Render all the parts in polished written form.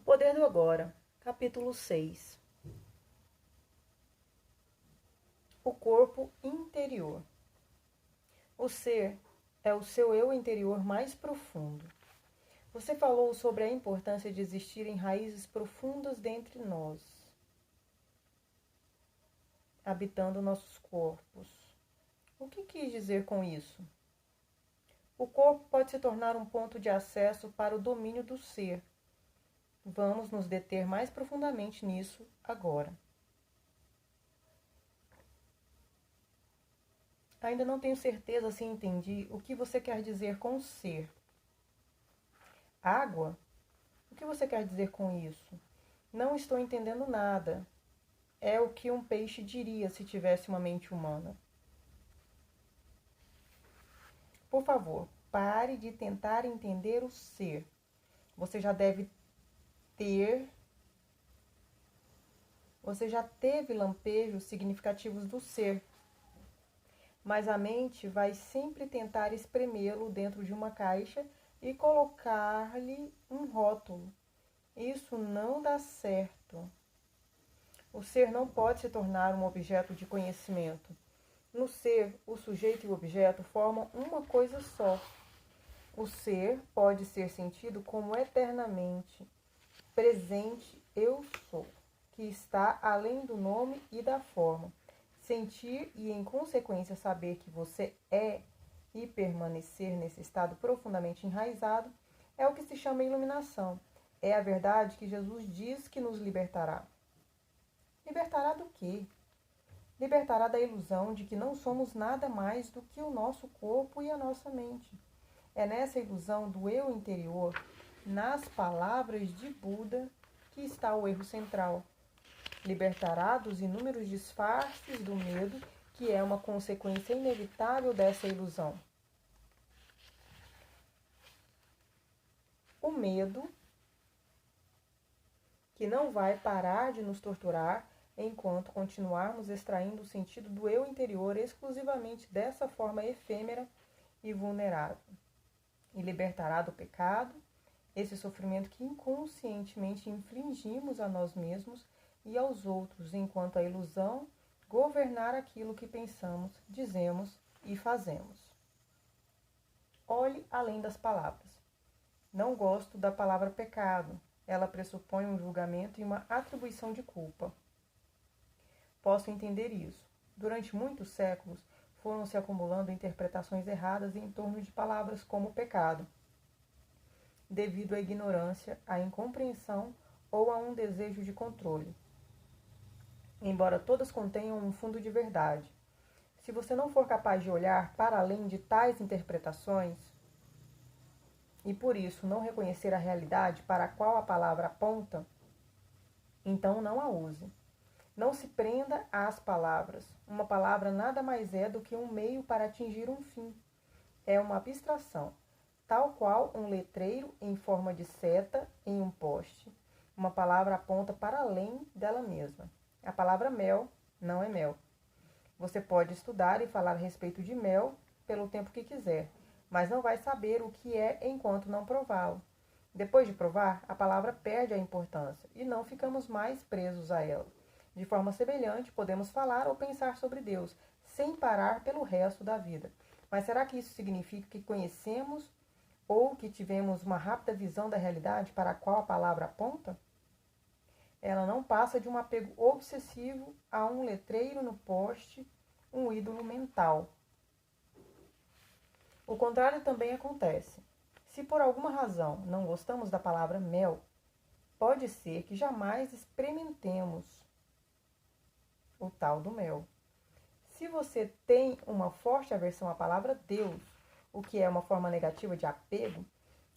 Poder do Agora, capítulo 6. O corpo interior. O ser é o seu eu interior mais profundo. Você falou sobre a importância de existirem raízes profundas dentre nós, habitando nossos corpos. O que quis dizer com isso? O corpo pode se tornar um ponto de acesso para o domínio do ser. Vamos nos deter mais profundamente nisso agora. Ainda não tenho certeza se entendi o que você quer dizer com ser. Água? O que você quer dizer com isso? Não estou entendendo nada. É o que um peixe diria se tivesse uma mente humana. Por favor, pare de tentar entender o ser. Você já teve lampejos significativos do ser, mas a mente vai sempre tentar espremê-lo dentro de uma caixa e colocar-lhe um rótulo. Isso não dá certo. O ser não pode se tornar um objeto de conhecimento. No ser, o sujeito e o objeto formam uma coisa só. O ser pode ser sentido como eternamente presente eu sou, que está além do nome e da forma. Sentir e, em consequência, saber que você é e permanecer nesse estado profundamente enraizado é o que se chama iluminação. É a verdade que Jesus diz que nos libertará. Libertará do quê? Libertará da ilusão de que não somos nada mais do que o nosso corpo e a nossa mente. É nessa ilusão do eu interior, nas palavras de Buda, que está o erro central. Libertará dos inúmeros disfarces do medo, que é uma consequência inevitável dessa ilusão. O medo, que não vai parar de nos torturar enquanto continuarmos extraindo o sentido do eu interior exclusivamente dessa forma efêmera e vulnerável. E libertará do pecado, esse sofrimento que inconscientemente infligimos a nós mesmos e aos outros, enquanto a ilusão governar aquilo que pensamos, dizemos e fazemos. Olhe além das palavras. Não gosto da palavra pecado. Ela pressupõe um julgamento e uma atribuição de culpa. Posso entender isso. Durante muitos séculos, foram se acumulando interpretações erradas em torno de palavras como pecado, devido à ignorância, à incompreensão ou a um desejo de controle. Embora todas contenham um fundo de verdade, se você não for capaz de olhar para além de tais interpretações e por isso não reconhecer a realidade para a qual a palavra aponta, então não a use. Não se prenda às palavras. Uma palavra nada mais é do que um meio para atingir um fim. É uma abstração, tal qual um letreiro em forma de seta em um poste. Uma palavra aponta para além dela mesma. A palavra mel não é mel. Você pode estudar e falar a respeito de mel pelo tempo que quiser, mas não vai saber o que é enquanto não prová-lo. Depois de provar, a palavra perde a importância e não ficamos mais presos a ela. De forma semelhante, podemos falar ou pensar sobre Deus, sem parar pelo resto da vida. Mas será que isso significa que conhecemos ou que tivemos uma rápida visão da realidade para a qual a palavra aponta? Ela não passa de um apego obsessivo a um letreiro no poste, um ídolo mental. O contrário também acontece. Se por alguma razão não gostamos da palavra mel, pode ser que jamais experimentemos o tal do mel. Se você tem uma forte aversão à palavra Deus, o que é uma forma negativa de apego,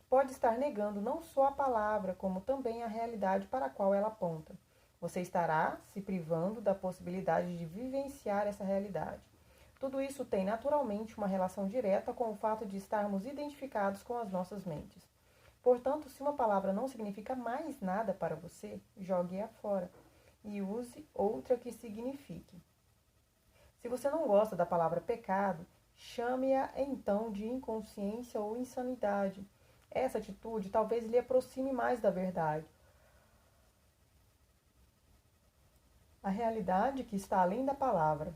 pode estar negando não só a palavra, como também a realidade para a qual ela aponta. Você estará se privando da possibilidade de vivenciar essa realidade. Tudo isso tem naturalmente uma relação direta com o fato de estarmos identificados com as nossas mentes. Portanto, se uma palavra não significa mais nada para você, jogue-a fora e use outra que signifique. Se você não gosta da palavra pecado, chame-a então de inconsciência ou insanidade. Essa atitude talvez lhe aproxime mais da verdade. a realidade que está além da palavra,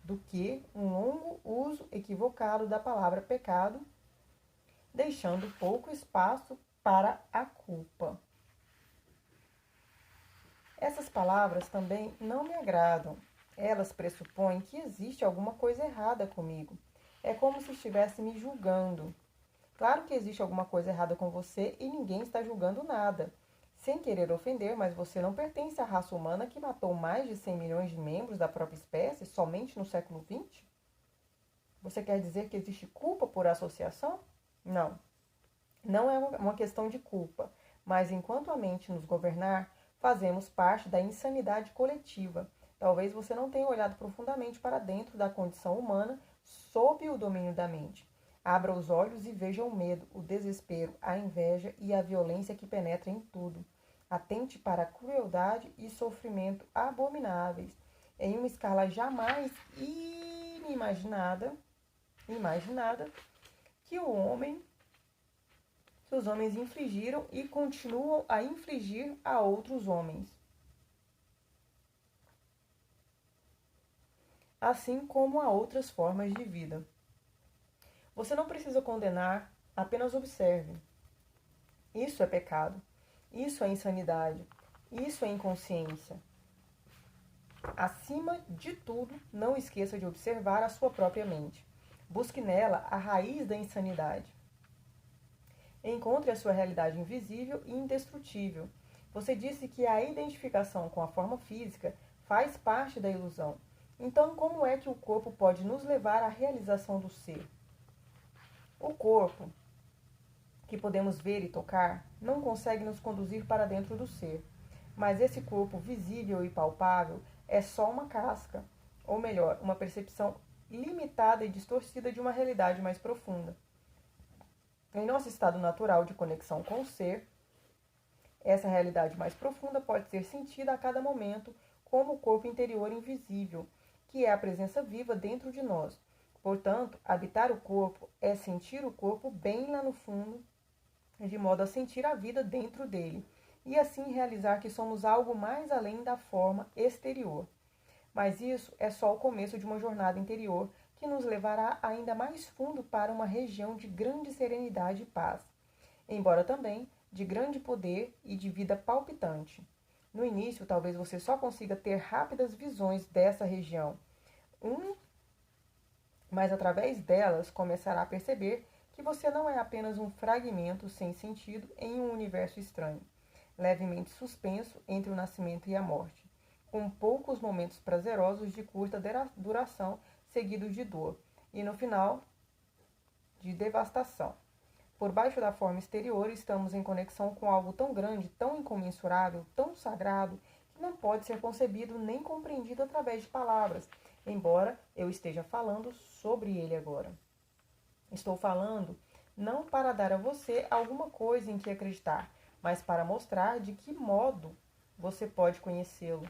do que um longo uso equivocado da palavra pecado, deixando pouco espaço para a culpa. Essas palavras também não me agradam. Elas pressupõem que existe alguma coisa errada comigo. É como se estivesse me julgando. Claro que existe alguma coisa errada com você e ninguém está julgando nada. Sem querer ofender, mas você não pertence à raça humana que matou mais de 100 milhões de membros da própria espécie somente no século XX? Você quer dizer que existe culpa por associação? Não. Não é uma questão de culpa, mas enquanto a mente nos governar, fazemos parte da insanidade coletiva. Talvez você não tenha olhado profundamente para dentro da condição humana sob o domínio da mente. Abra os olhos e veja o medo, o desespero, a inveja e a violência que penetra em tudo. Atente para a crueldade e sofrimento abomináveis, em uma escala jamais imaginada que os homens infligiram e continuam a infligir a outros homens. Assim como a outras formas de vida. Você não precisa condenar, apenas observe. Isso é pecado. Isso é insanidade. Isso é inconsciência. Acima de tudo, não esqueça de observar a sua própria mente. Busque nela a raiz da insanidade. Encontre a sua realidade invisível e indestrutível. Você disse que a identificação com a forma física faz parte da ilusão. Então, como é que o corpo pode nos levar à realização do ser? O corpo, que podemos ver e tocar, não consegue nos conduzir para dentro do ser. Mas esse corpo visível e palpável é só uma casca, ou melhor, uma percepção limitada e distorcida de uma realidade mais profunda. Em nosso estado natural de conexão com o ser, essa realidade mais profunda pode ser sentida a cada momento como o corpo interior invisível, que é a presença viva dentro de nós. Portanto, habitar o corpo é sentir o corpo bem lá no fundo, de modo a sentir a vida dentro dele, e assim realizar que somos algo mais além da forma exterior. Mas isso é só o começo de uma jornada interior que nos levará ainda mais fundo para uma região de grande serenidade e paz, embora também de grande poder e de vida palpitante. No início, talvez você só consiga ter rápidas visões dessa região, mas através delas começará a perceber que você não é apenas um fragmento sem sentido em um universo estranho, levemente suspenso entre o nascimento e a morte, com poucos momentos prazerosos de curta duração, seguidos de dor, e no final, de devastação. Por baixo da forma exterior, estamos em conexão com algo tão grande, tão incomensurável, tão sagrado, que não pode ser concebido nem compreendido através de palavras, embora eu esteja falando sobre ele agora. Estou falando não para dar a você alguma coisa em que acreditar, mas para mostrar de que modo você pode conhecê-lo.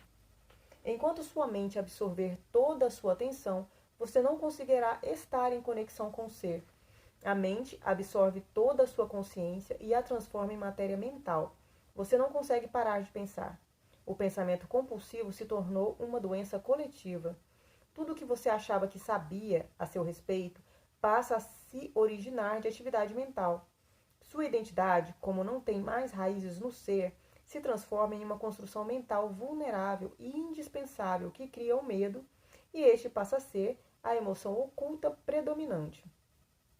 Enquanto sua mente absorver toda a sua atenção, você não conseguirá estar em conexão com o ser. A mente absorve toda a sua consciência e a transforma em matéria mental. Você não consegue parar de pensar. O pensamento compulsivo se tornou uma doença coletiva. Tudo o que você achava que sabia a seu respeito passa a se originar de atividade mental. Sua identidade, como não tem mais raízes no ser, se transforma em uma construção mental vulnerável e indispensável que cria o medo, e este passa a ser a emoção oculta predominante.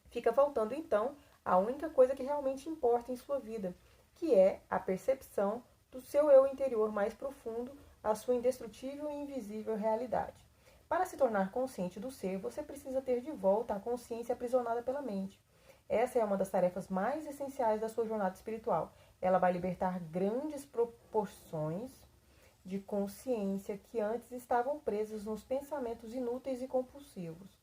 Fica faltando, então, a única coisa que realmente importa em sua vida, que é a percepção do seu eu interior mais profundo, a sua indestrutível e invisível realidade. Para se tornar consciente do ser, você precisa ter de volta a consciência aprisionada pela mente. Essa é uma das tarefas mais essenciais da sua jornada espiritual. Ela vai libertar grandes proporções de consciência que antes estavam presas nos pensamentos inúteis e compulsivos.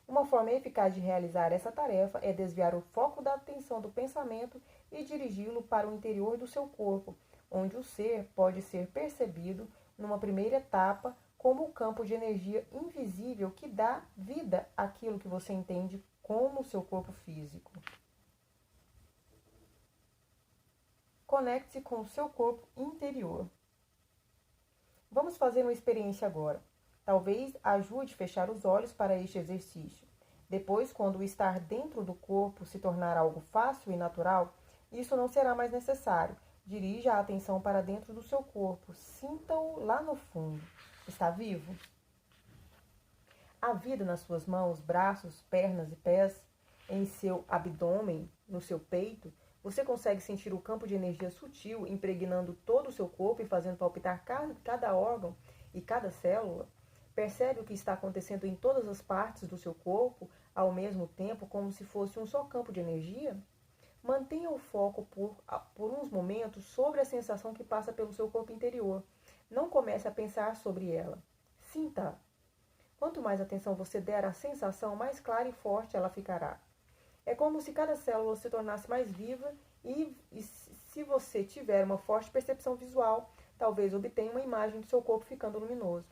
Uma forma eficaz de realizar essa tarefa é desviar o foco da atenção do pensamento e dirigi-lo para o interior do seu corpo, onde o ser pode ser percebido numa primeira etapa como o campo de energia invisível que dá vida àquilo que você entende como o seu corpo físico. Conecte-se com o seu corpo interior. Vamos fazer uma experiência agora. Talvez ajude a fechar os olhos para este exercício. Depois, quando o estar dentro do corpo se tornar algo fácil e natural, isso não será mais necessário. Dirija a atenção para dentro do seu corpo. Sinta-o lá no fundo. Está vivo? Há vida nas suas mãos, braços, pernas e pés, em seu abdômen, no seu peito. Você consegue sentir o campo de energia sutil impregnando todo o seu corpo e fazendo palpitar cada órgão e cada célula? Percebe o que está acontecendo em todas as partes do seu corpo ao mesmo tempo, como se fosse um só campo de energia? Mantenha o foco por uns momentos sobre a sensação que passa pelo seu corpo interior. Não comece a pensar sobre ela. Sinta-a. Quanto mais atenção você der à sensação, mais clara e forte ela ficará. É como se cada célula se tornasse mais viva e se você tiver uma forte percepção visual, talvez obtenha uma imagem do seu corpo ficando luminoso.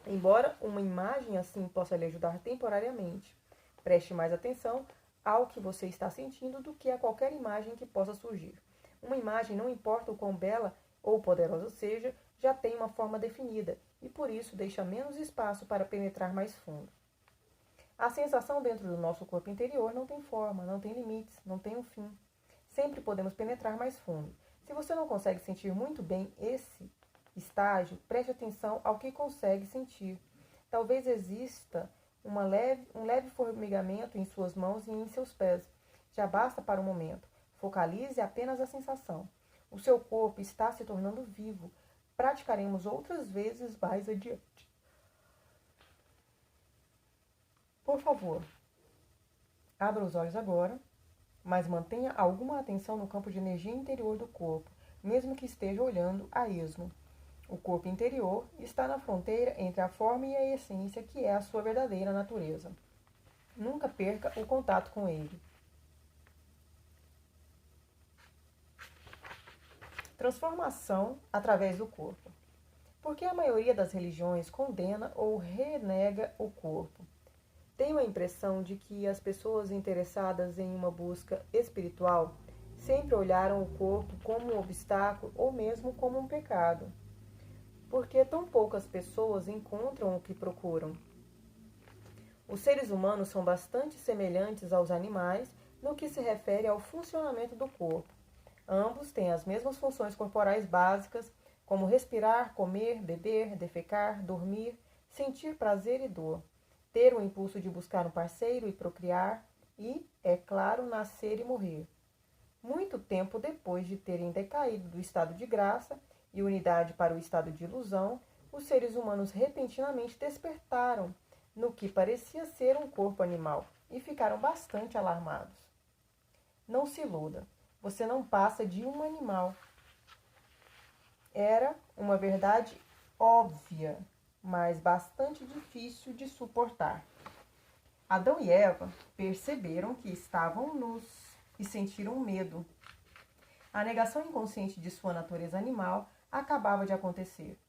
Embora uma imagem assim possa lhe ajudar temporariamente, preste mais atenção ao que você está sentindo do que a qualquer imagem que possa surgir. Uma imagem, não importa o quão bela ou poderosa seja, já tem uma forma definida e por isso deixa menos espaço para penetrar mais fundo. A sensação dentro do nosso corpo interior não tem forma, não tem limites, não tem um fim. Sempre podemos penetrar mais fundo. Se você não consegue sentir muito bem esse estágio, preste atenção ao que consegue sentir. Talvez exista um leve formigamento em suas mãos e em seus pés. Já basta para o momento. Focalize apenas a sensação. O seu corpo está se tornando vivo. Praticaremos outras vezes mais adiante. Por favor, abra os olhos agora, mas mantenha alguma atenção no campo de energia interior do corpo, mesmo que esteja olhando a esmo. O corpo interior está na fronteira entre a forma e a essência, que é a sua verdadeira natureza. Nunca perca o contato com ele. Transformação através do corpo. Por que a maioria das religiões condena ou renega o corpo? Tenho a impressão de que as pessoas interessadas em uma busca espiritual sempre olharam o corpo como um obstáculo ou mesmo como um pecado. Por que tão poucas pessoas encontram o que procuram? Os seres humanos são bastante semelhantes aos animais no que se refere ao funcionamento do corpo. Ambos têm as mesmas funções corporais básicas, como respirar, comer, beber, defecar, dormir, sentir prazer e dor, ter o impulso de buscar um parceiro e procriar e, é claro, nascer e morrer. Muito tempo depois de terem decaído do estado de graça e unidade para o estado de ilusão, os seres humanos repentinamente despertaram no que parecia ser um corpo animal e ficaram bastante alarmados. Não se iluda, você não passa de um animal. Era uma verdade óbvia, mas bastante difícil de suportar. Adão e Eva perceberam que estavam nus e sentiram medo. A negação inconsciente de sua natureza animal acabava de acontecer.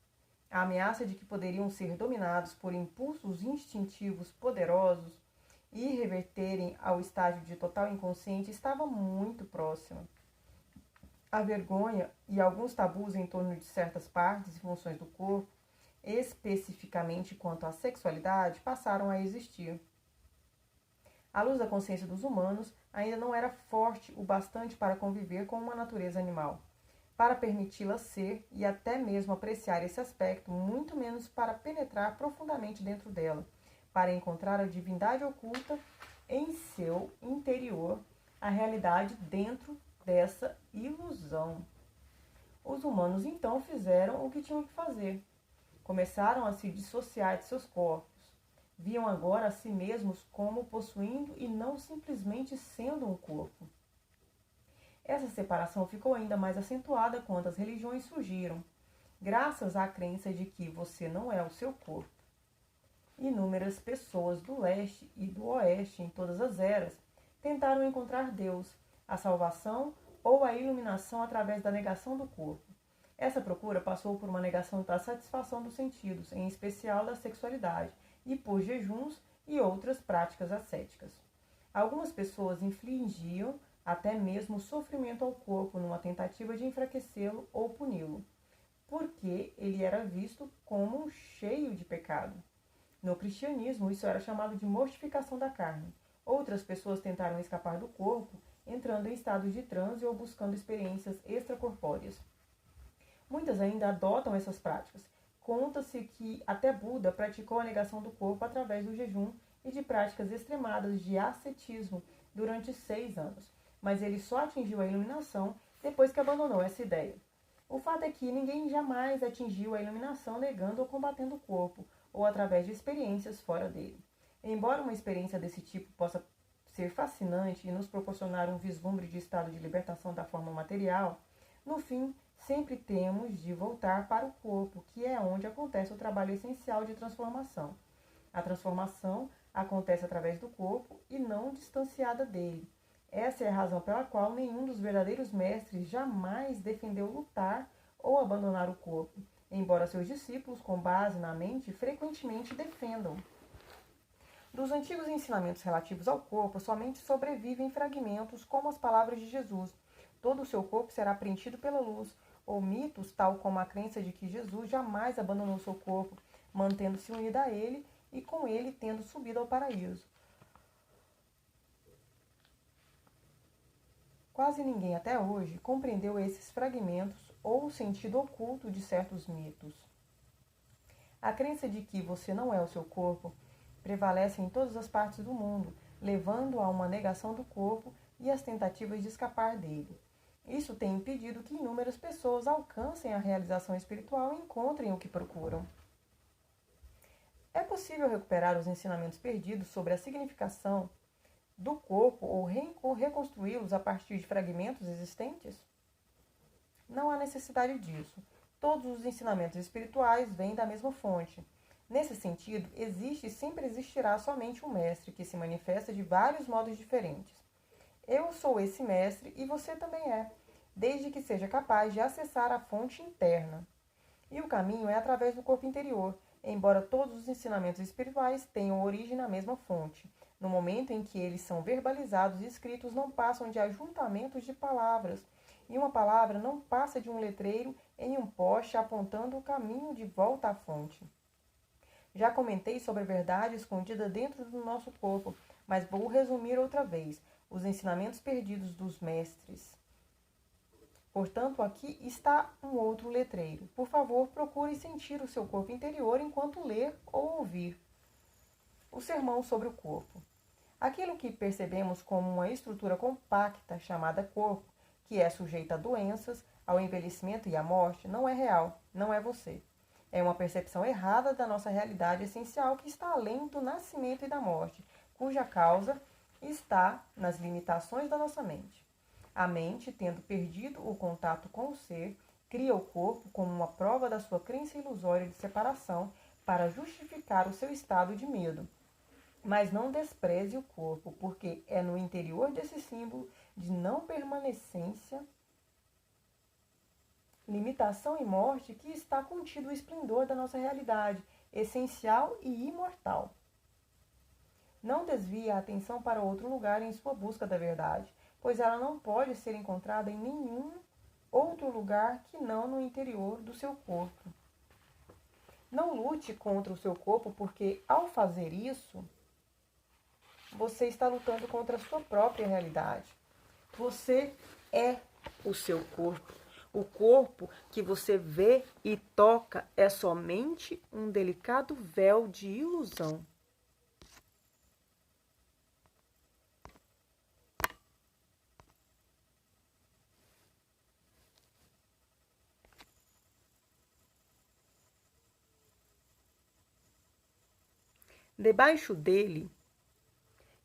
A ameaça de que poderiam ser dominados por impulsos instintivos poderosos e reverterem ao estágio de total inconsciente estava muito próxima. A vergonha e alguns tabus em torno de certas partes e funções do corpo, especificamente quanto à sexualidade, passaram a existir. A luz da consciência dos humanos ainda não era forte o bastante para conviver com uma natureza animal, para permiti-la ser e até mesmo apreciar esse aspecto, muito menos para penetrar profundamente dentro dela, para encontrar a divindade oculta em seu interior, a realidade dentro dessa ilusão. Os humanos então fizeram o que tinham que fazer. Começaram a se dissociar de seus corpos. Viam agora a si mesmos como possuindo e não simplesmente sendo um corpo. Essa separação ficou ainda mais acentuada quando as religiões surgiram, graças à crença de que você não é o seu corpo. Inúmeras pessoas do leste e do oeste, em todas as eras, tentaram encontrar Deus, a salvação ou a iluminação através da negação do corpo. Essa procura passou por uma negação da satisfação dos sentidos, em especial da sexualidade, e por jejuns e outras práticas ascéticas. Algumas pessoas infligiam até mesmo sofrimento ao corpo numa tentativa de enfraquecê-lo ou puni-lo. porque ele era visto como cheio de pecado. No cristianismo, isso era chamado de mortificação da carne. Outras pessoas tentaram escapar do corpo, entrando em estados de transe ou buscando experiências extracorpóreas. Muitas ainda adotam essas práticas. Conta-se que até Buda praticou a negação do corpo através do jejum e de práticas extremadas de ascetismo durante 6 anos, mas ele só atingiu a iluminação depois que abandonou essa ideia. O fato é que ninguém jamais atingiu a iluminação negando ou combatendo o corpo, ou através de experiências fora dele. Embora uma experiência desse tipo possa ser fascinante e nos proporcionar um vislumbre de estado de libertação da forma material, no fim, sempre temos de voltar para o corpo, que é onde acontece o trabalho essencial de transformação. A transformação acontece através do corpo e não distanciada dele. Essa é a razão pela qual nenhum dos verdadeiros mestres jamais defendeu lutar ou abandonar o corpo, embora seus discípulos, com base na mente, frequentemente defendam. Dos antigos ensinamentos relativos ao corpo, somente sobrevivem fragmentos como as palavras de Jesus: todo o seu corpo será preenchido pela luz, ou mitos tal como a crença de que Jesus jamais abandonou seu corpo, mantendo-se unido a ele e com ele tendo subido ao paraíso. Quase ninguém até hoje compreendeu esses fragmentos ou o sentido oculto de certos mitos. A crença de que você não é o seu corpo prevalece em todas as partes do mundo, levando a uma negação do corpo e as tentativas de escapar dele. Isso tem impedido que inúmeras pessoas alcancem a realização espiritual e encontrem o que procuram. É possível recuperar os ensinamentos perdidos sobre a significação do corpo ou reconstruí-los a partir de fragmentos existentes? Não há necessidade disso. Todos os ensinamentos espirituais vêm da mesma fonte. Nesse sentido, existe e sempre existirá somente um mestre que se manifesta de vários modos diferentes. Eu sou esse mestre e você também é, desde que seja capaz de acessar a fonte interna. E o caminho é através do corpo interior, embora todos os ensinamentos espirituais tenham origem na mesma fonte. No momento em que eles são verbalizados e escritos, não passam de ajuntamentos de palavras, e uma palavra não passa de um letreiro em um poste apontando o caminho de volta à fonte. Já comentei sobre a verdade escondida dentro do nosso corpo, mas vou resumir outra vez os ensinamentos perdidos dos mestres. Portanto, aqui está um outro letreiro. Por favor, procure sentir o seu corpo interior enquanto ler ou ouvir o sermão sobre o corpo. Aquilo que percebemos como uma estrutura compacta chamada corpo, que é sujeita a doenças, ao envelhecimento e à morte, não é real, não é você. É uma percepção errada da nossa realidade essencial que está além do nascimento e da morte, cuja causa está nas limitações da nossa mente. A mente, tendo perdido o contato com o ser, cria o corpo como uma prova da sua crença ilusória de separação para justificar o seu estado de medo. Mas não despreze o corpo, porque é no interior desse símbolo de não permanência, limitação e morte que está contido o esplendor da nossa realidade, essencial e imortal. Não desvie a atenção para outro lugar em sua busca da verdade, pois ela não pode ser encontrada em nenhum outro lugar que não no interior do seu corpo. Não lute contra o seu corpo, porque ao fazer isso, você está lutando contra a sua própria realidade. Você é o seu corpo. O corpo que você vê e toca é somente um delicado véu de ilusão. Debaixo dele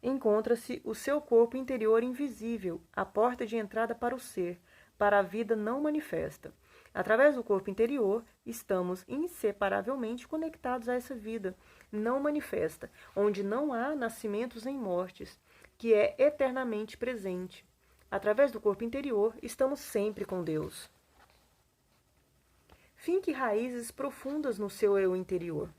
encontra-se o seu corpo interior invisível, a porta de entrada para o ser, para a vida não manifesta. Através do corpo interior, estamos inseparavelmente conectados a essa vida não manifesta, onde não há nascimentos nem mortes, que é eternamente presente. Através do corpo interior, estamos sempre com Deus. Finque raízes profundas no seu eu interior.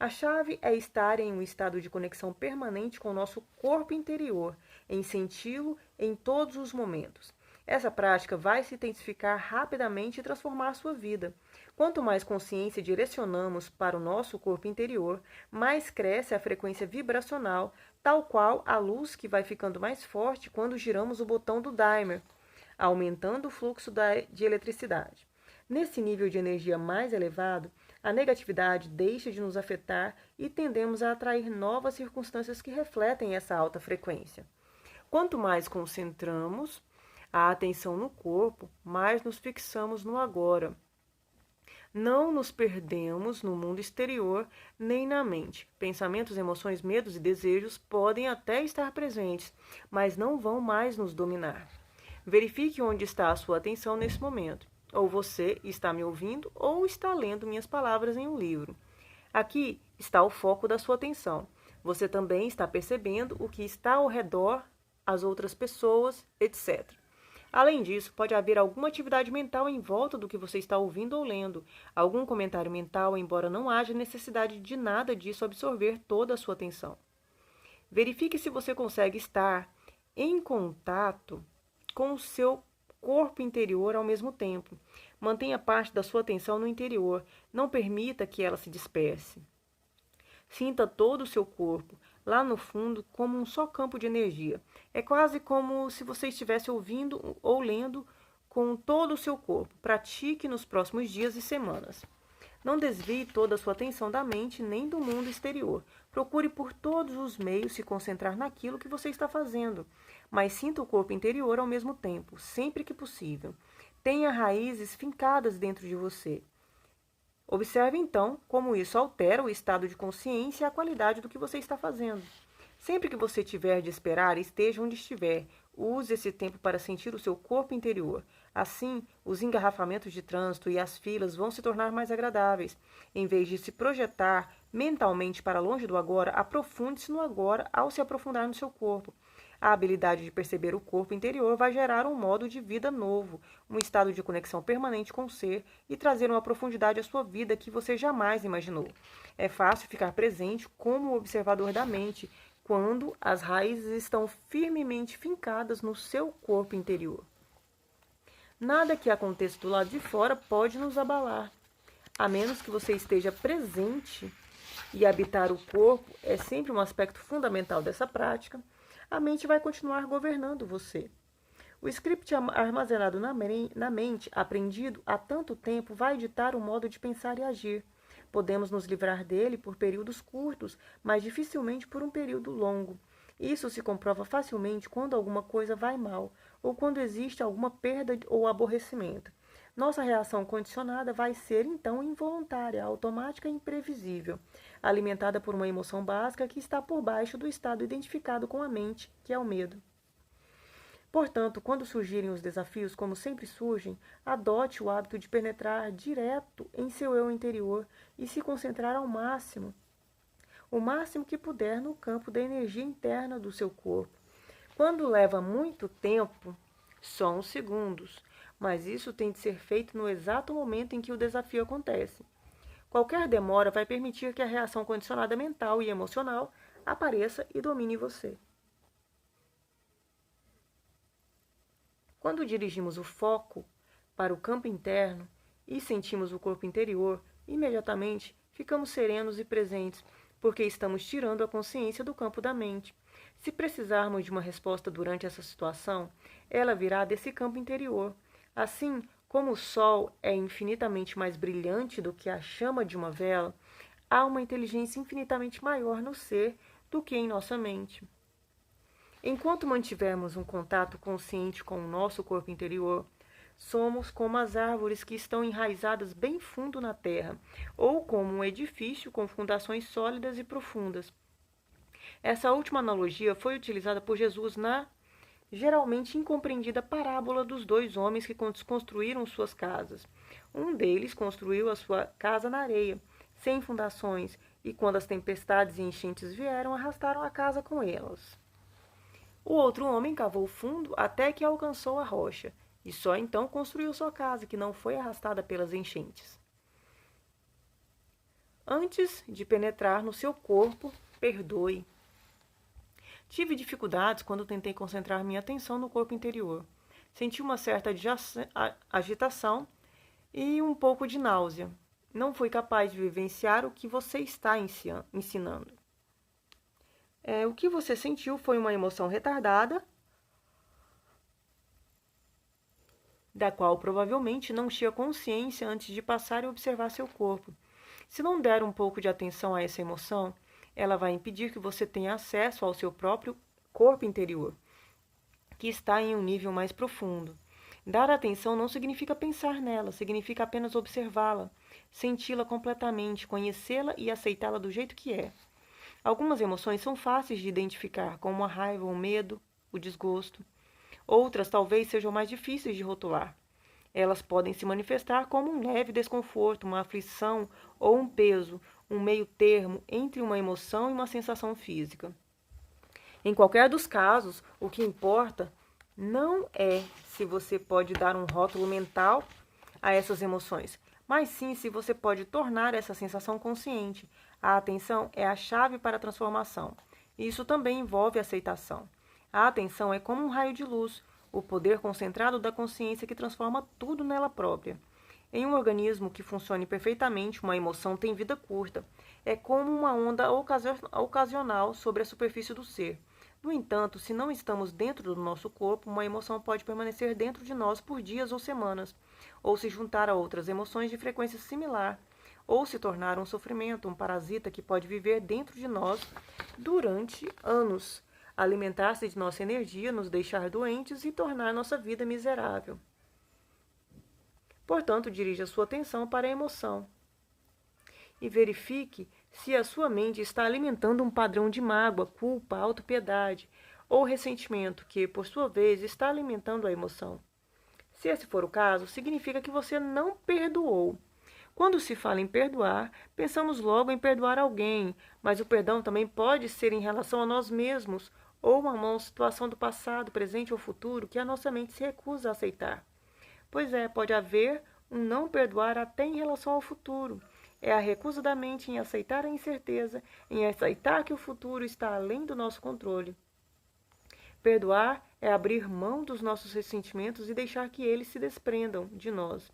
A chave é estar em um estado de conexão permanente com o nosso corpo interior, em senti-lo em todos os momentos. Essa prática vai se intensificar rapidamente e transformar a sua vida. Quanto mais consciência direcionamos para o nosso corpo interior, mais cresce a frequência vibracional, tal qual a luz que vai ficando mais forte quando giramos o botão do dimmer, aumentando o fluxo de eletricidade. Nesse nível de energia mais elevado, a negatividade deixa de nos afetar e tendemos a atrair novas circunstâncias que refletem essa alta frequência. Quanto mais concentramos a atenção no corpo, mais nos fixamos no agora. Não nos perdemos no mundo exterior nem na mente. Pensamentos, emoções, medos e desejos podem até estar presentes, mas não vão mais nos dominar. Verifique onde está a sua atenção nesse momento. Ou você está me ouvindo ou está lendo minhas palavras em um livro. Aqui está o foco da sua atenção. Você também está percebendo o que está ao redor, as outras pessoas, etc. Além disso, pode haver alguma atividade mental em volta do que você está ouvindo ou lendo, algum comentário mental, embora não haja necessidade de nada disso absorver toda a sua atenção. Verifique se você consegue estar em contato com o seu corpo interior ao mesmo tempo. Mantenha parte da sua atenção no interior, não permita que ela se disperse. Sinta todo o seu corpo, lá no fundo, como um só campo de energia. É quase como se você estivesse ouvindo ou lendo com todo o seu corpo. Pratique nos próximos dias e semanas. Não desvie toda a sua atenção da mente nem do mundo exterior. Procure por todos os meios se concentrar naquilo que você está fazendo, mas sinta o corpo interior ao mesmo tempo, sempre que possível. Tenha raízes fincadas dentro de você. Observe então como isso altera o estado de consciência e a qualidade do que você está fazendo. Sempre que você tiver de esperar, esteja onde estiver. Use esse tempo para sentir o seu corpo interior. Assim, os engarrafamentos de trânsito e as filas vão se tornar mais agradáveis. Em vez de se projetar mentalmente para longe do agora, aprofunde-se no agora ao se aprofundar no seu corpo. A habilidade de perceber o corpo interior vai gerar um modo de vida novo, um estado de conexão permanente com o ser e trazer uma profundidade à sua vida que você jamais imaginou. É fácil ficar presente como observador da mente quando as raízes estão firmemente fincadas no seu corpo interior. Nada que aconteça do lado de fora pode nos abalar, a menos que você esteja presente, e habitar o corpo é sempre um aspecto fundamental dessa prática. A mente vai continuar governando você. O script armazenado na mente, aprendido há tanto tempo, vai ditar o modo de pensar e agir. Podemos nos livrar dele por períodos curtos, mas dificilmente por um período longo. Isso se comprova facilmente quando alguma coisa vai mal, ou quando existe alguma perda ou aborrecimento. Nossa reação condicionada vai ser, então, involuntária, automática e imprevisível, alimentada por uma emoção básica que está por baixo do estado identificado com a mente, que é o medo. Portanto, quando surgirem os desafios, como sempre surgem, adote o hábito de penetrar direto em seu eu interior e se concentrar ao máximo, o máximo que puder no campo da energia interna do seu corpo. Quando leva muito tempo, só uns segundos, mas isso tem de ser feito no exato momento em que o desafio acontece. Qualquer demora vai permitir que a reação condicionada mental e emocional apareça e domine você. Quando dirigimos o foco para o campo interno e sentimos o corpo interior, imediatamente ficamos serenos e presentes, porque estamos tirando a consciência do campo da mente. Se precisarmos de uma resposta durante essa situação, ela virá desse campo interior. Assim como o sol é infinitamente mais brilhante do que a chama de uma vela, há uma inteligência infinitamente maior no ser do que em nossa mente. Enquanto mantivermos um contato consciente com o nosso corpo interior, somos como as árvores que estão enraizadas bem fundo na terra, ou como um edifício com fundações sólidas e profundas. Essa última analogia foi utilizada por Jesus na geralmente incompreendida parábola dos dois homens que construíram suas casas. Um deles construiu a sua casa na areia, sem fundações, e quando as tempestades e enchentes vieram, arrastaram a casa com elas. O outro homem cavou fundo até que alcançou a rocha, e só então construiu sua casa, que não foi arrastada pelas enchentes. Antes de penetrar no seu corpo, perdoe. Tive dificuldades quando tentei concentrar minha atenção no corpo interior. Sentiu uma certa agitação e um pouco de náusea. Não foi capaz de vivenciar o que você está ensinando. O que você sentiu foi uma emoção retardada, da qual provavelmente não tinha consciência antes de passar e observar seu corpo. Se não der um pouco de atenção a essa emoção, ela vai impedir que você tenha acesso ao seu próprio corpo interior, que está em um nível mais profundo. Dar atenção não significa pensar nela, significa apenas observá-la, senti-la completamente, conhecê-la e aceitá-la do jeito que é. Algumas emoções são fáceis de identificar, como a raiva, o medo, o desgosto. Outras talvez sejam mais difíceis de rotular. Elas podem se manifestar como um leve desconforto, uma aflição ou um peso, um meio termo entre uma emoção e uma sensação física. Em qualquer dos casos, o que importa não é se você pode dar um rótulo mental a essas emoções, mas sim se você pode tornar essa sensação consciente. A atenção é a chave para a transformação. Isso também envolve aceitação. A atenção é como um raio de luz, o poder concentrado da consciência que transforma tudo nela própria. Em um organismo que funcione perfeitamente, uma emoção tem vida curta. É como uma onda ocasional sobre a superfície do ser. No entanto, se não estamos dentro do nosso corpo, uma emoção pode permanecer dentro de nós por dias ou semanas, ou se juntar a outras emoções de frequência similar, ou se tornar um sofrimento, um parasita que pode viver dentro de nós durante anos, alimentar-se de nossa energia, nos deixar doentes e tornar nossa vida miserável. Portanto, dirija sua atenção para a emoção e verifique se a sua mente está alimentando um padrão de mágoa, culpa, autopiedade ou ressentimento que, por sua vez, está alimentando a emoção. Se esse for o caso, significa que você não perdoou. Quando se fala em perdoar, pensamos logo em perdoar alguém, mas o perdão também pode ser em relação a nós mesmos ou a uma situação do passado, presente ou futuro que a nossa mente se recusa a aceitar. Pois é, pode haver um não perdoar até em relação ao futuro. É a recusa da mente em aceitar a incerteza, em aceitar que o futuro está além do nosso controle. Perdoar é abrir mão dos nossos ressentimentos e deixar que eles se desprendam de nós.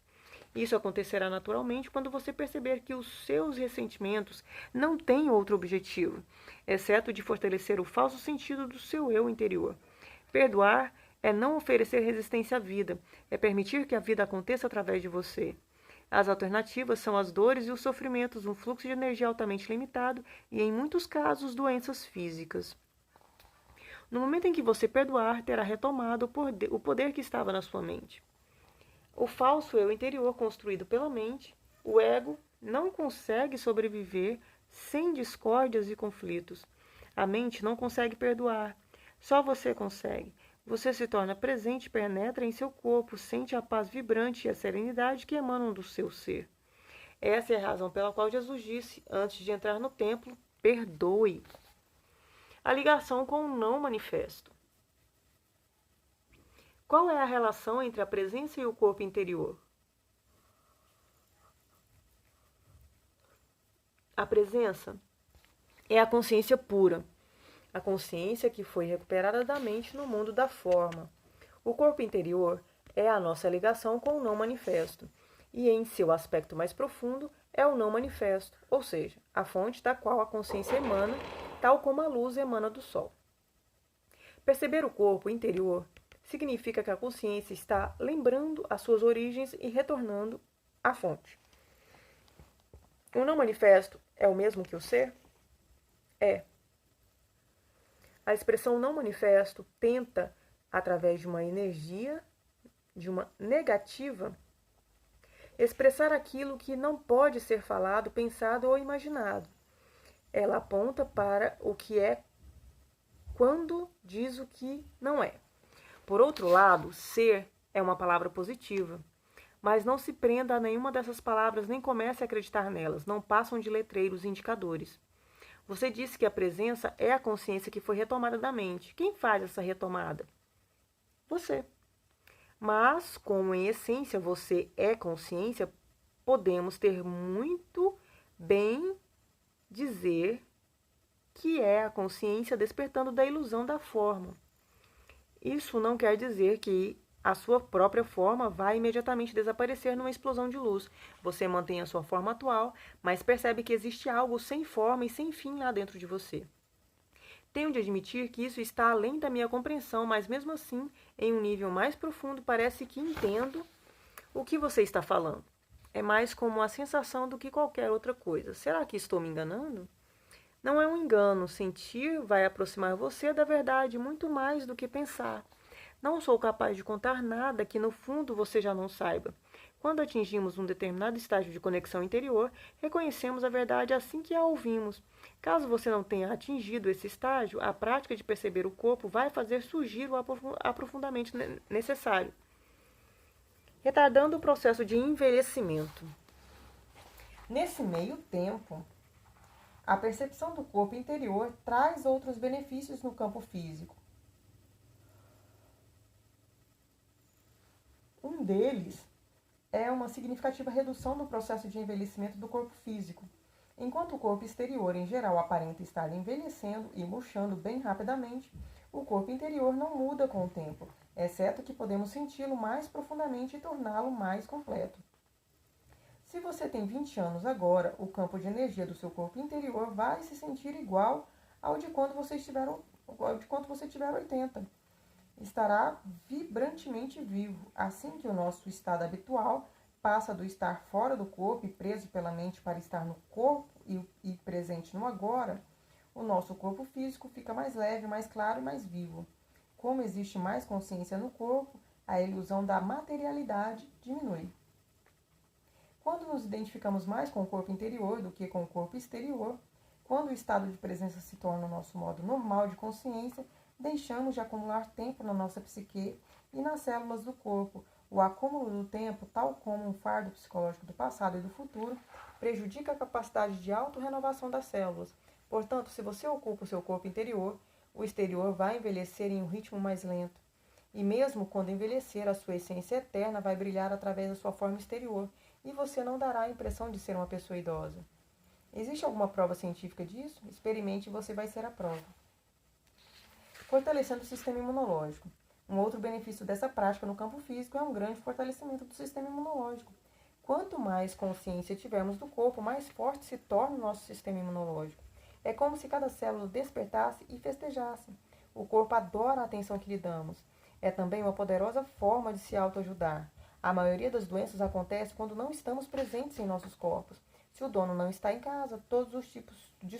Isso acontecerá naturalmente quando você perceber que os seus ressentimentos não têm outro objetivo, exceto de fortalecer o falso sentido do seu eu interior. Perdoar é não oferecer resistência à vida, é permitir que a vida aconteça através de você. As alternativas são as dores e os sofrimentos, um fluxo de energia altamente limitado e, em muitos casos, doenças físicas. No momento em que você perdoar, terá retomado o poder que estava na sua mente. O falso eu interior construído pela mente, o ego, não consegue sobreviver sem discórdias e conflitos. A mente não consegue perdoar. Só você consegue. Você se torna presente, penetra em seu corpo, sente a paz vibrante e a serenidade que emanam do seu ser. Essa é a razão pela qual Jesus disse, antes de entrar no templo, perdoe. A ligação com o não manifesto. Qual é a relação entre a presença e o corpo interior? A presença é a consciência pura, a consciência que foi recuperada da mente no mundo da forma. O corpo interior é a nossa ligação com o não manifesto, e em seu aspecto mais profundo é o não manifesto, ou seja, a fonte da qual a consciência emana, tal como a luz emana do sol. Perceber o corpo interior significa que a consciência está lembrando as suas origens e retornando à fonte. O não manifesto é o mesmo que o ser? É. A expressão não manifesto tenta, através de uma energia, de uma negativa, expressar aquilo que não pode ser falado, pensado ou imaginado. Ela aponta para o que é quando diz o que não é. Por outro lado, ser é uma palavra positiva. Mas não se prenda a nenhuma dessas palavras nem comece a acreditar nelas, não passam de letreiros e indicadores. Você disse que a presença é a consciência que foi retomada da mente. Quem faz essa retomada? Você. Mas, como em essência você é consciência, podemos ter muito bem dizer que é a consciência despertando da ilusão da forma. Isso não quer dizer que a sua própria forma vai imediatamente desaparecer numa explosão de luz. Você mantém a sua forma atual, mas percebe que existe algo sem forma e sem fim lá dentro de você. Tenho de admitir que isso está além da minha compreensão, mas mesmo assim, em um nível mais profundo, parece que entendo o que você está falando. É mais como uma sensação do que qualquer outra coisa. Será que estou me enganando? Não é um engano. Sentir vai aproximar você da verdade muito mais do que pensar. Não sou capaz de contar nada que no fundo você já não saiba. Quando atingimos um determinado estágio de conexão interior, reconhecemos a verdade assim que a ouvimos. Caso você não tenha atingido esse estágio, a prática de perceber o corpo vai fazer surgir o aprofundamento necessário, retardando o processo de envelhecimento. Nesse meio tempo, a percepção do corpo interior traz outros benefícios no campo físico. Um deles é uma significativa redução do processo de envelhecimento do corpo físico. Enquanto o corpo exterior, em geral, aparenta estar envelhecendo e murchando bem rapidamente, o corpo interior não muda com o tempo, exceto que podemos senti-lo mais profundamente e torná-lo mais completo. Se você tem 20 anos agora, o campo de energia do seu corpo interior vai se sentir igual ao de quando você tiver 80. Estará vibrantemente vivo, assim que o nosso estado habitual passa do estar fora do corpo e preso pela mente para estar no corpo e presente no agora, o nosso corpo físico fica mais leve, mais claro e mais vivo. Como existe mais consciência no corpo, a ilusão da materialidade diminui. Quando nos identificamos mais com o corpo interior do que com o corpo exterior, quando o estado de presença se torna o nosso modo normal de consciência, deixamos de acumular tempo na nossa psique e nas células do corpo. O acúmulo do tempo, tal como um fardo psicológico do passado e do futuro, prejudica a capacidade de autorrenovação das células. Portanto, se você ocupa o seu corpo interior, o exterior vai envelhecer em um ritmo mais lento. E mesmo quando envelhecer, a sua essência eterna vai brilhar através da sua forma exterior, e você não dará a impressão de ser uma pessoa idosa. Existe alguma prova científica disso? Experimente e você vai ser a prova. Fortalecendo o sistema imunológico. Um outro benefício dessa prática no campo físico é um grande fortalecimento do sistema imunológico. Quanto mais consciência tivermos do corpo, mais forte se torna o nosso sistema imunológico. É como se cada célula despertasse e festejasse. O corpo adora a atenção que lhe damos. É também uma poderosa forma de se autoajudar. A maioria das doenças acontece quando não estamos presentes em nossos corpos. Se o dono não está em casa, todos os tipos de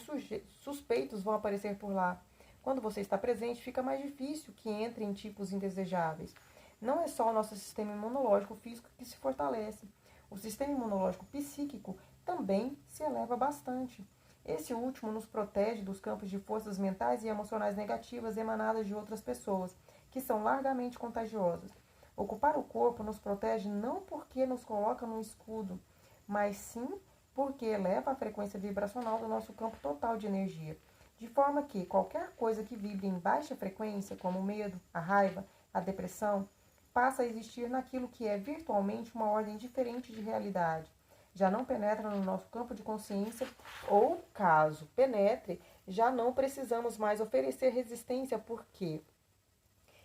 suspeitos vão aparecer por lá. Quando você está presente, fica mais difícil que entrem tipos indesejáveis. Não é só o nosso sistema imunológico físico que se fortalece. O sistema imunológico psíquico também se eleva bastante. Esse último nos protege dos campos de forças mentais e emocionais negativas emanadas de outras pessoas, que são largamente contagiosas. Ocupar o corpo nos protege não porque nos coloca no escudo, mas sim porque eleva a frequência vibracional do nosso campo total de energia, de forma que qualquer coisa que vibre em baixa frequência, como o medo, a raiva, a depressão, passa a existir naquilo que é virtualmente uma ordem diferente de realidade. Já não penetra no nosso campo de consciência, ou, caso penetre, já não precisamos mais oferecer resistência porque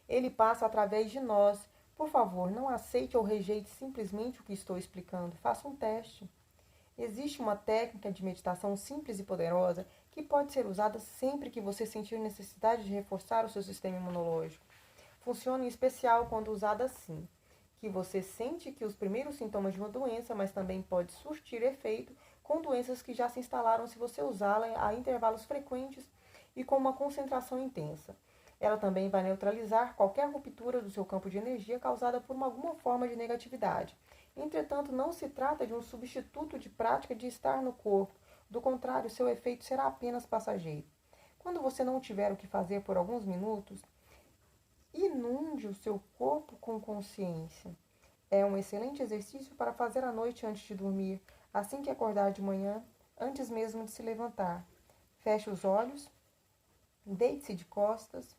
ele passa através de nós. Por favor, não aceite ou rejeite simplesmente o que estou explicando. Faça um teste. Existe uma técnica de meditação simples e poderosa que pode ser usada sempre que você sentir necessidade de reforçar o seu sistema imunológico. Funciona em especial quando usada assim, que você sente que os primeiros sintomas de uma doença, mas também pode surtir efeito com doenças que já se instalaram se você usá-la a intervalos frequentes e com uma concentração intensa. Ela também vai neutralizar qualquer ruptura do seu campo de energia causada por alguma forma de negatividade. Entretanto, não se trata de um substituto de prática de estar no corpo. Do contrário, seu efeito será apenas passageiro. Quando você não tiver o que fazer por alguns minutos, inunde o seu corpo com consciência. É um excelente exercício para fazer à noite antes de dormir, assim que acordar de manhã, antes mesmo de se levantar. Feche os olhos, deite-se de costas,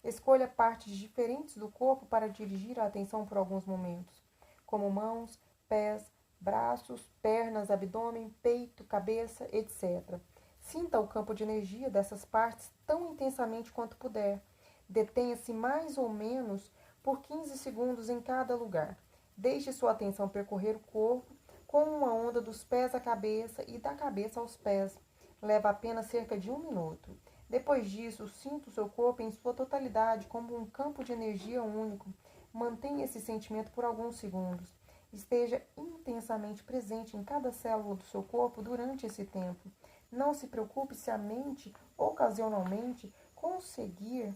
escolha partes diferentes do corpo para dirigir a atenção por alguns momentos, como mãos, pés, braços, pernas, abdômen, peito, cabeça, etc. Sinta o campo de energia dessas partes tão intensamente quanto puder. Detenha-se mais ou menos por 15 segundos em cada lugar. Deixe sua atenção percorrer o corpo com uma onda dos pés à cabeça e da cabeça aos pés. Leva apenas cerca de 1 minuto. Depois disso, sinta o seu corpo em sua totalidade como um campo de energia único. Mantenha esse sentimento por alguns segundos. Esteja intensamente presente em cada célula do seu corpo durante esse tempo. Não se preocupe se a mente, ocasionalmente, conseguir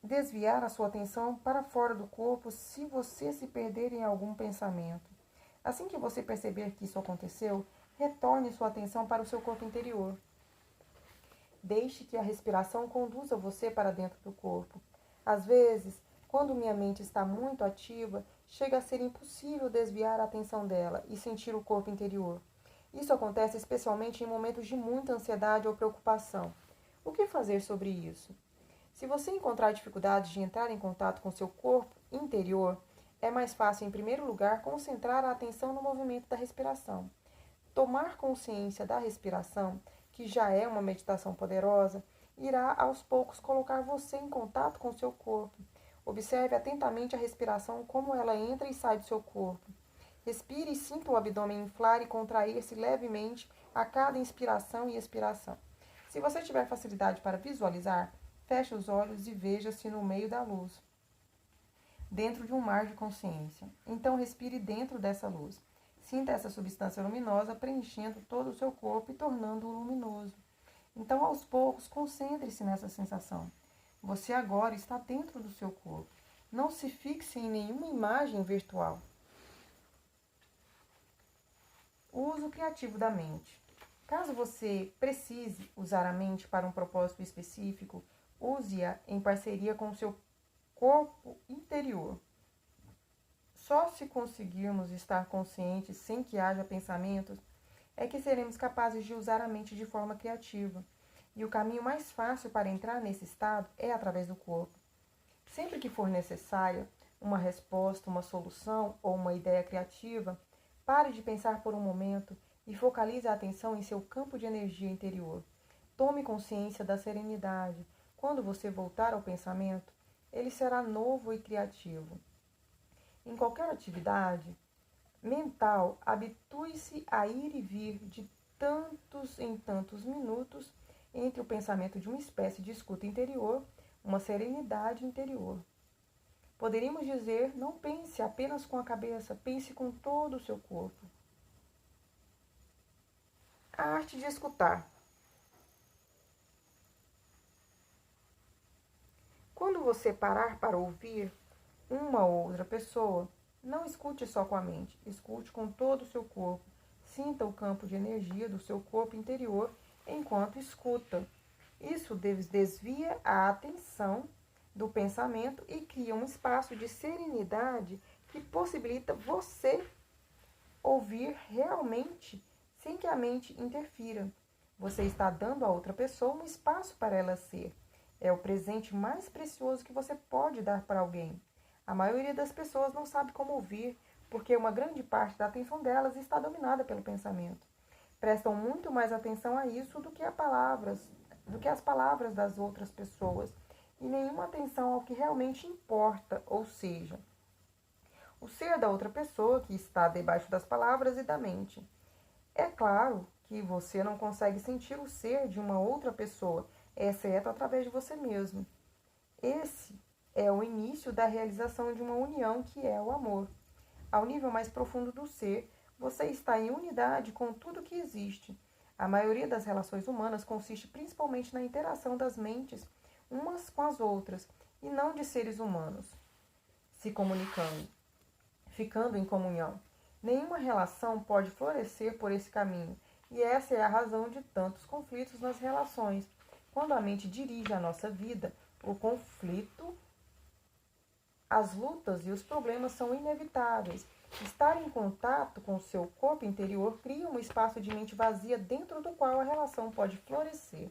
desviar a sua atenção para fora do corpo se você se perder em algum pensamento. Assim que você perceber que isso aconteceu, retorne sua atenção para o seu corpo interior. Deixe que a respiração conduza você para dentro do corpo. Às vezes, quando minha mente está muito ativa, chega a ser impossível desviar a atenção dela e sentir o corpo interior. Isso acontece especialmente em momentos de muita ansiedade ou preocupação. O que fazer sobre isso? Se você encontrar dificuldades de entrar em contato com seu corpo interior, é mais fácil, em primeiro lugar, concentrar a atenção no movimento da respiração. Tomar consciência da respiração, que já é uma meditação poderosa, irá aos poucos colocar você em contato com seu corpo. Observe atentamente a respiração, como ela entra e sai do seu corpo. Respire e sinta o abdômen inflar e contrair-se levemente a cada inspiração e expiração. Se você tiver facilidade para visualizar, feche os olhos e veja-se no meio da luz, dentro de um mar de consciência. Então respire dentro dessa luz. Sinta essa substância luminosa preenchendo todo o seu corpo e tornando-o luminoso. Então, aos poucos, concentre-se nessa sensação. Você agora está dentro do seu corpo. Não se fixe em nenhuma imagem virtual. O uso criativo da mente. Caso você precise usar a mente para um propósito específico, use-a em parceria com o seu corpo interior. Só se conseguirmos estar conscientes sem que haja pensamentos, é que seremos capazes de usar a mente de forma criativa. E o caminho mais fácil para entrar nesse estado é através do corpo. Sempre que for necessária uma resposta, uma solução ou uma ideia criativa, pare de pensar por um momento e focalize a atenção em seu campo de energia interior. Tome consciência da serenidade. Quando você voltar ao pensamento, ele será novo e criativo. Em qualquer atividade mental, habitue-se a ir e vir de tantos em tantos minutos entre o pensamento de uma espécie de escuta interior, uma serenidade interior. Poderíamos dizer, não pense apenas com a cabeça, pense com todo o seu corpo. A arte de escutar. Quando você parar para ouvir uma ou outra pessoa, não escute só com a mente, escute com todo o seu corpo. Sinta o campo de energia do seu corpo interior enquanto escuta. Isso desvia a atenção do pensamento e cria um espaço de serenidade que possibilita você ouvir realmente sem que a mente interfira. Você está dando a outra pessoa um espaço para ela ser. É o presente mais precioso que você pode dar para alguém. A maioria das pessoas não sabe como ouvir, porque uma grande parte da atenção delas está dominada pelo pensamento. Prestam muito mais atenção a isso do que as palavras das outras pessoas, e nenhuma atenção ao que realmente importa, ou seja, o ser da outra pessoa que está debaixo das palavras e da mente. É claro que você não consegue sentir o ser de uma outra pessoa, exceto através de você mesmo. Esse é o início da realização de uma união que é o amor. Ao nível mais profundo do ser, você está em unidade com tudo que existe. A maioria das relações humanas consiste principalmente na interação das mentes umas com as outras, e não de seres humanos se comunicando, ficando em comunhão. Nenhuma relação pode florescer por esse caminho, e essa é a razão de tantos conflitos nas relações. Quando a mente dirige a nossa vida, o conflito, as lutas e os problemas são inevitáveis. Estar em contato com o seu corpo interior cria um espaço de mente vazia dentro do qual a relação pode florescer.